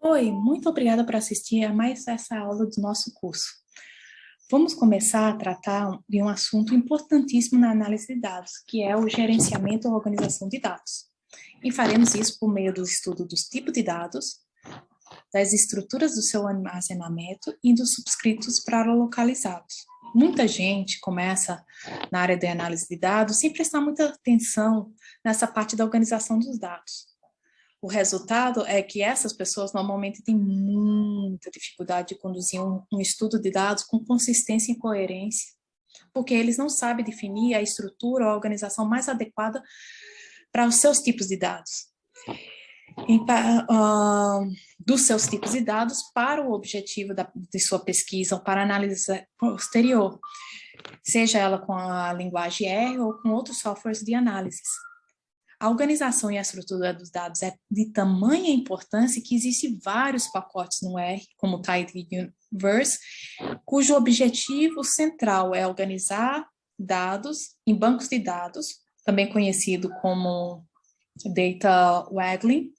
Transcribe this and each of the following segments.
Oi, muito obrigada por assistir a mais essa aula do nosso curso. Vamos começar a tratar de um assunto importantíssimo na análise de dados, que é o gerenciamento ou organização de dados. E faremos isso por meio do estudo dos tipos de dados, das estruturas do seu armazenamento e dos subscritos para localizá-los. Muita gente começa na área de análise de dados sem prestar muita atenção nessa parte da organização dos dados. O resultado é que essas pessoas normalmente têm muita dificuldade de conduzir um estudo de dados com consistência e coerência, porque eles não sabem definir a estrutura ou a organização mais adequada para os seus tipos de dados. Dos seus tipos de dados para o objetivo de sua pesquisa ou para análise posterior, seja ela com a linguagem R ou com outros softwares de análise. A organização e a estrutura dos dados é de tamanha importância que existem vários pacotes no R, como o Tidyverse, cujo objetivo central é organizar dados em bancos de dados, também conhecido como Data Warehousing,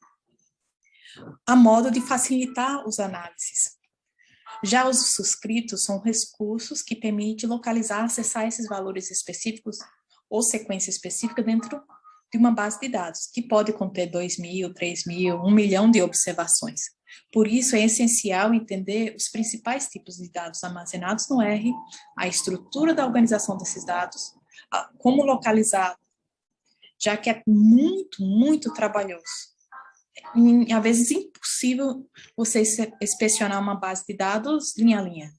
a modo de facilitar as análises. Já os subscritos são recursos que permitem localizar, acessar esses valores específicos ou sequência específica dentro de uma base de dados, que pode conter 2.000, 3.000, 1.000.000 de observações. Por isso, é essencial entender os principais tipos de dados armazenados no R, a estrutura da organização desses dados, como localizar, já que é muito trabalhoso. E, às vezes, impossível você inspecionar uma base de dados linha a linha.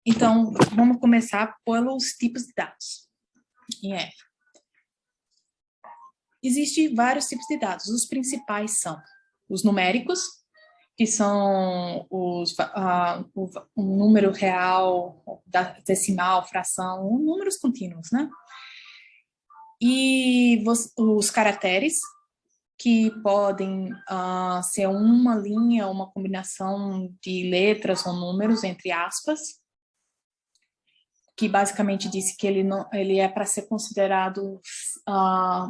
Então, vamos começar pelos tipos de dados em R. Existem vários tipos de dados. Os principais são os numéricos, que são o número real, decimal, fração, números contínuos, né? E os caracteres, que podem ser uma linha, uma combinação de letras ou números, entre aspas, que basicamente disse que ele é para ser considerado,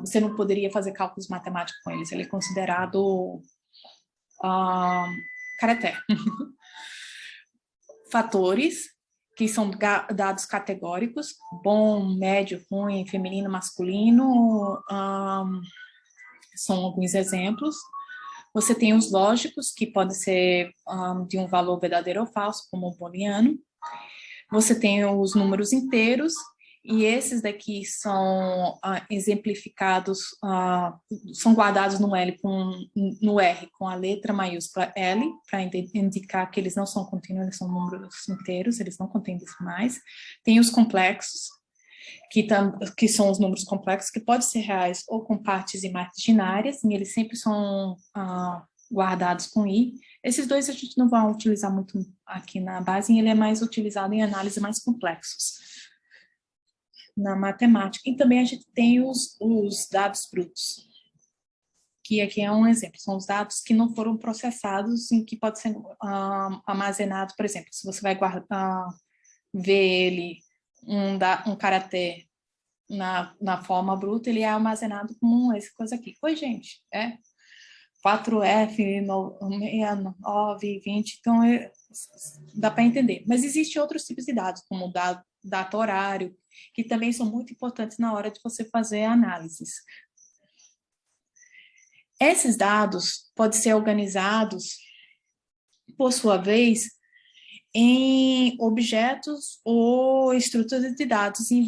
você não poderia fazer cálculos matemáticos com eles, ele é considerado caractere. Fatores, que são dados categóricos, bom, médio, ruim, feminino, masculino, são alguns exemplos. Você tem os lógicos, que podem ser de um valor verdadeiro ou falso, como o booleano. Você tem os números inteiros, e esses daqui são exemplificados, são guardados no R com a letra maiúscula L, para indicar que eles não são contínuos, eles são números inteiros, eles não contêm decimais. Tem os complexos, que são os números complexos, que podem ser reais ou com partes imaginárias, e eles sempre são guardados com I. Esses dois a gente não vai utilizar muito aqui na base, e ele é mais utilizado em análise mais complexos, na matemática. E também a gente tem os dados brutos, que aqui é um exemplo, são os dados que não foram processados, em que pode ser armazenado, por exemplo, se você vai ver ele, um caractere na forma bruta, ele é armazenado como essa coisa aqui. Oi, gente, 4F, 9, 20, então dá para entender. Mas existem outros tipos de dados, como o dado horário, que também são muito importantes na hora de você fazer análises. Esses dados podem ser organizados, por sua vez, em objetos ou estruturas de dados, e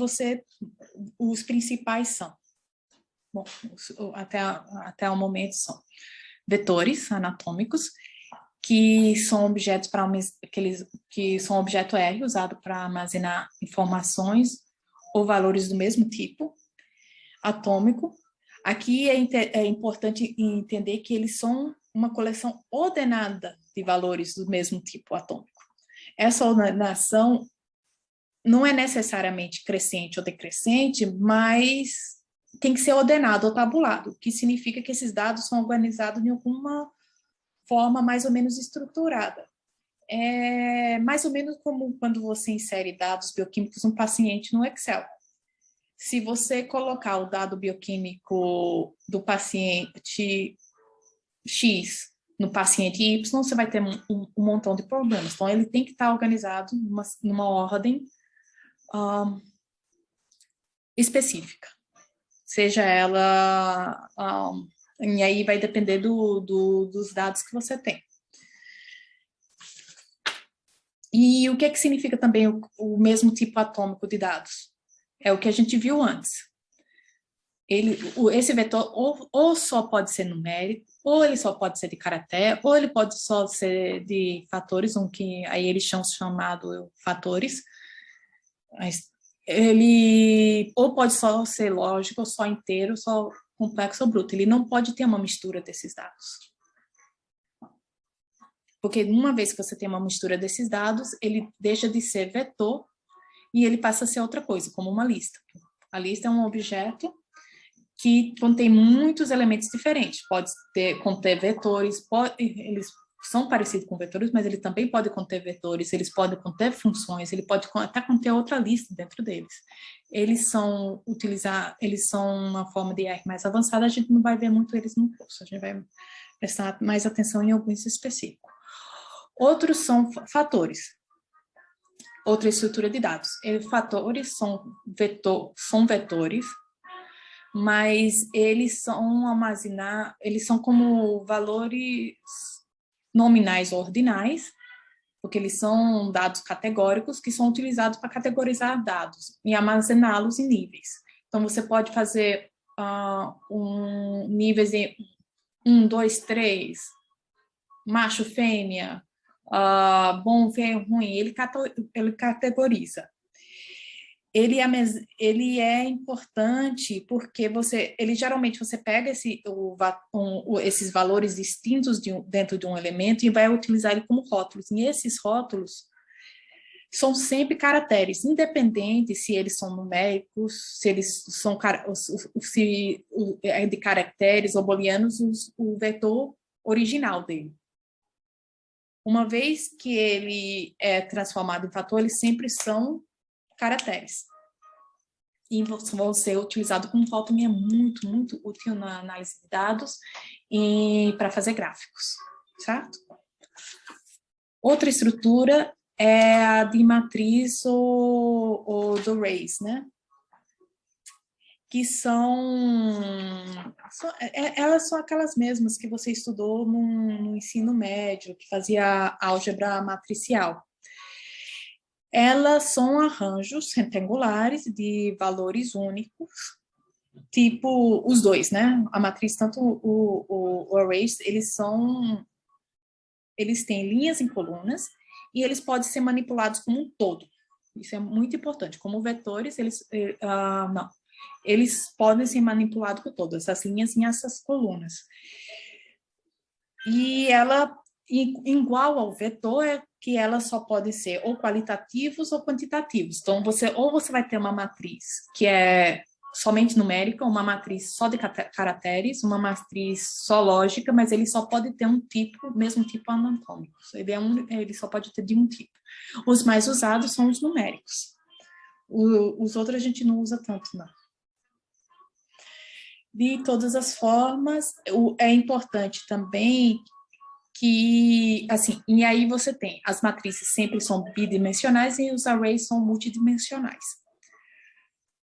os principais são, bom, até o momento são vetores anatômicos, que são objetos que são objeto R, usado para armazenar informações ou valores do mesmo tipo, atômico. Aqui é importante entender que eles são uma coleção ordenada de valores do mesmo tipo atômico. Essa ordenação não é necessariamente crescente ou decrescente, mas tem que ser ordenado ou tabulado, que significa que esses dados são organizados de alguma forma mais ou menos estruturada. É mais ou menos como quando você insere dados bioquímicos no paciente no Excel. Se você colocar o dado bioquímico do paciente X No paciente Y, você vai ter um montão de problemas. Então, ele tem que estar organizado numa ordem específica. Seja ela... e aí vai depender dos dados que você tem. E o que é que significa também o mesmo tipo atômico de dados? É o que a gente viu antes. Esse vetor ou só pode ser numérico, ou ele só pode ser de caractere, ou ele pode só ser de fatores, que aí eles são chamados fatores. Ele ou pode só ser lógico, ou só inteiro, só complexo ou bruto. Ele não pode ter uma mistura desses dados. Porque uma vez que você tem uma mistura desses dados, ele deixa de ser vetor e ele passa a ser outra coisa, como uma lista. A lista é um objeto que contém muitos elementos diferentes. Pode conter vetores, eles são parecidos com vetores, mas ele também pode conter vetores, eles podem conter funções, ele pode até conter outra lista dentro deles. Eles são uma forma de R mais avançada, a gente não vai ver muito eles no curso, a gente vai prestar mais atenção em alguns específicos. Outros são fatores. Outra estrutura de dados. Fatores são vetores, mas eles são como valores nominais ou ordinais, porque eles são dados categóricos que são utilizados para categorizar dados e armazená-los em níveis. Então, você pode fazer níveis de 1, 2, 3, macho, fêmea, bom, feio, ruim, ele categoriza. Ele é importante porque geralmente você pega esses valores distintos dentro de um elemento e vai utilizar ele como rótulos. E esses rótulos são sempre caracteres, independente se eles são numéricos, se eles são de caracteres ou booleanos, o vetor original dele. Uma vez que ele é transformado em fator, eles sempre são caracteres. E vão ser utilizados como rótulo, e é muito, muito útil na análise de dados e para fazer gráficos, certo? Outra estrutura é a de matriz ou do arrays, né? Que elas são aquelas mesmas que você estudou no ensino médio, que fazia álgebra matricial. Elas são arranjos retangulares de valores únicos, tipo os dois, né? A matriz, tanto o arrays, eles têm linhas em colunas e eles podem ser manipulados como um todo. Isso é muito importante. Como vetores, eles podem ser manipulados por todas essas linhas em essas colunas. E ela, igual ao vetor, é que elas só podem ser ou qualitativos ou quantitativos. Então, você vai ter uma matriz que é somente numérica, uma matriz só de caracteres, uma matriz só lógica, mas ele só pode ter um tipo, mesmo tipo anatômico. Ele só pode ter de um tipo. Os mais usados são os numéricos. Os outros a gente não usa tanto, não. De todas as formas, é importante também que, assim, e aí você tem, as matrizes sempre são bidimensionais e os arrays são multidimensionais.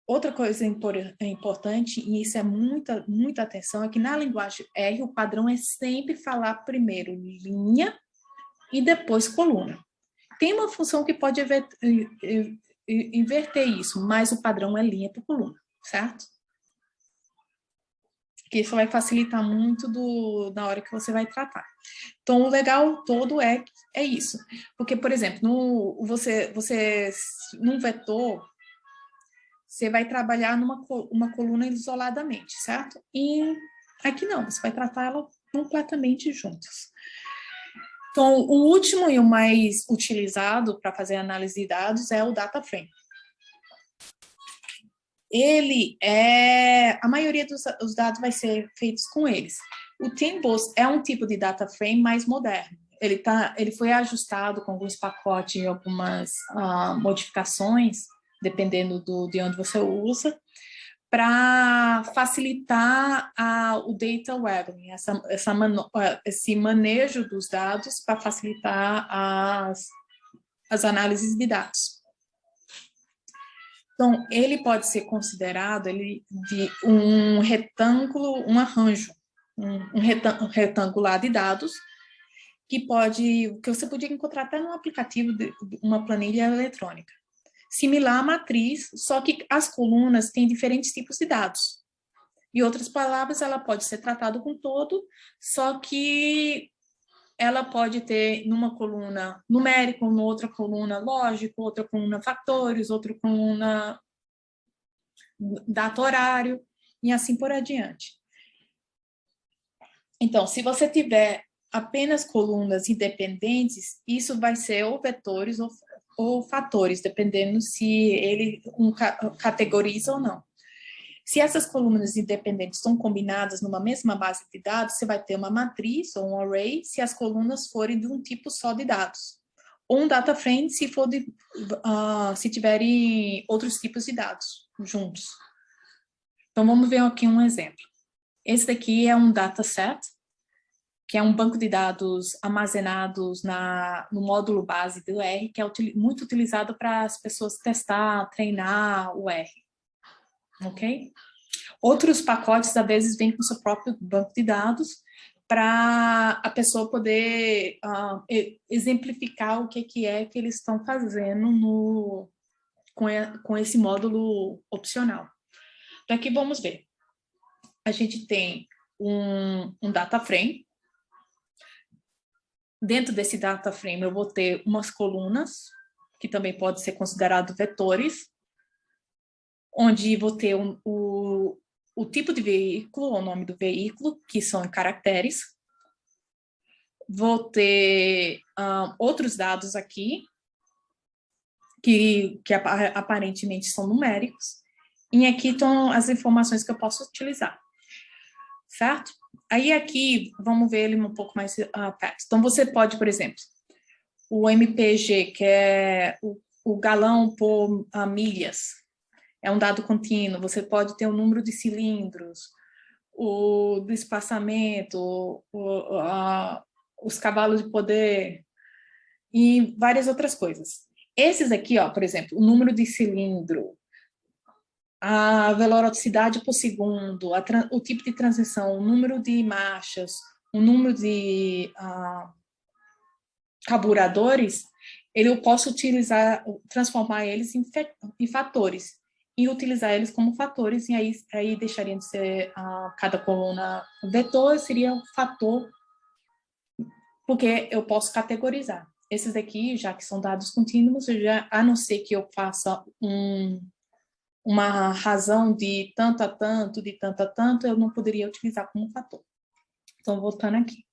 Outra coisa importante, e isso é muita, muita atenção, é que na linguagem R o padrão é sempre falar primeiro linha e depois coluna. Tem uma função que pode inverter isso, mas o padrão é linha por coluna, certo? Que isso vai facilitar muito na hora que você vai tratar. Então, o legal todo é isso. Porque, por exemplo, num vetor, você vai trabalhar uma coluna isoladamente, certo? E aqui não, você vai tratar ela completamente juntas. Então, o último e o mais utilizado para fazer análise de dados é o data frame. A maioria dos dados vai ser feitos com eles. O Timbos é um tipo de data frame mais moderno. Ele foi ajustado com alguns pacotes e algumas modificações, dependendo de onde você usa, para facilitar o data warehousing, esse manejo dos dados para facilitar as análises de dados. Então, ele pode ser considerado de um retângulo, um arranjo, um retangular de dados, que você podia encontrar até no aplicativo de uma planilha eletrônica. Similar à matriz, só que as colunas têm diferentes tipos de dados. Em outras palavras, ela pode ser tratada com todo, só que ela pode ter numa coluna numérico, numa outra coluna lógico, outra coluna fatores, outra coluna data horário, e assim por adiante. Então, se você tiver apenas colunas independentes, isso vai ser ou vetores ou fatores, dependendo se ele categoriza ou não. Se essas colunas independentes estão combinadas numa mesma base de dados, você vai ter uma matriz ou um array se as colunas forem de um tipo só de dados. Ou um data frame se tiverem outros tipos de dados juntos. Então, vamos ver aqui um exemplo. Esse daqui é um dataset, que é um banco de dados armazenados no módulo base do R, que é muito utilizado para as pessoas testar, treinar o R. Ok? Outros pacotes, às vezes, vêm com seu próprio banco de dados para a pessoa poder exemplificar o que é que eles estão fazendo com esse módulo opcional. Então, aqui vamos ver. A gente tem um data frame. Dentro desse data frame, eu vou ter umas colunas, que também pode ser considerado vetores, onde vou ter o tipo de veículo, o nome do veículo, que são em caracteres. Vou ter outros dados aqui, que aparentemente são numéricos, e aqui estão as informações que eu posso utilizar, certo? Aí aqui, vamos ver ele um pouco mais perto. Então, você pode, por exemplo, o MPG, que é o galão por milhas, é um dado contínuo. Você pode ter o número de cilindros, do espaçamento, os cavalos de poder e várias outras coisas. Esses aqui, ó, por exemplo, o número de cilindro, a velocidade por segundo, o tipo de transição, o número de marchas, o número de carburadores, eu posso transformar eles em fatores, e utilizar eles como fatores, e aí deixariam de ser cada coluna vetor, seria um fator, porque eu posso categorizar. Esses aqui, já que são dados contínuos, a não ser que eu faça uma razão de tanto a tanto, de tanto a tanto, eu não poderia utilizar como fator. Então, voltando aqui.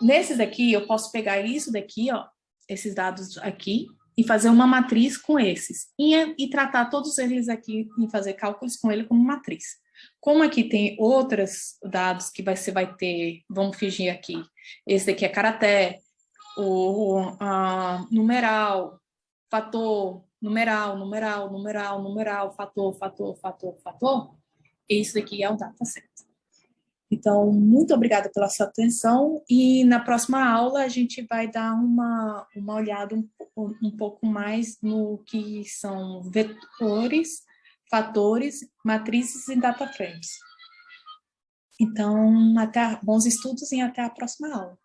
Nesses daqui, eu posso pegar isso daqui, ó, esses dados aqui, e fazer uma matriz com esses. E tratar todos eles aqui, e fazer cálculos com ele como matriz. Como aqui tem outros dados que você vai ter, vamos fingir aqui, esse daqui é caractere, o numeral, fator, numeral, fator, isso daqui é o dataset. Então, muito obrigada pela sua atenção, e na próxima aula a gente vai dar uma olhada um pouco mais no que são vetores, fatores, matrizes e data frames. Então, bons estudos e até a próxima aula.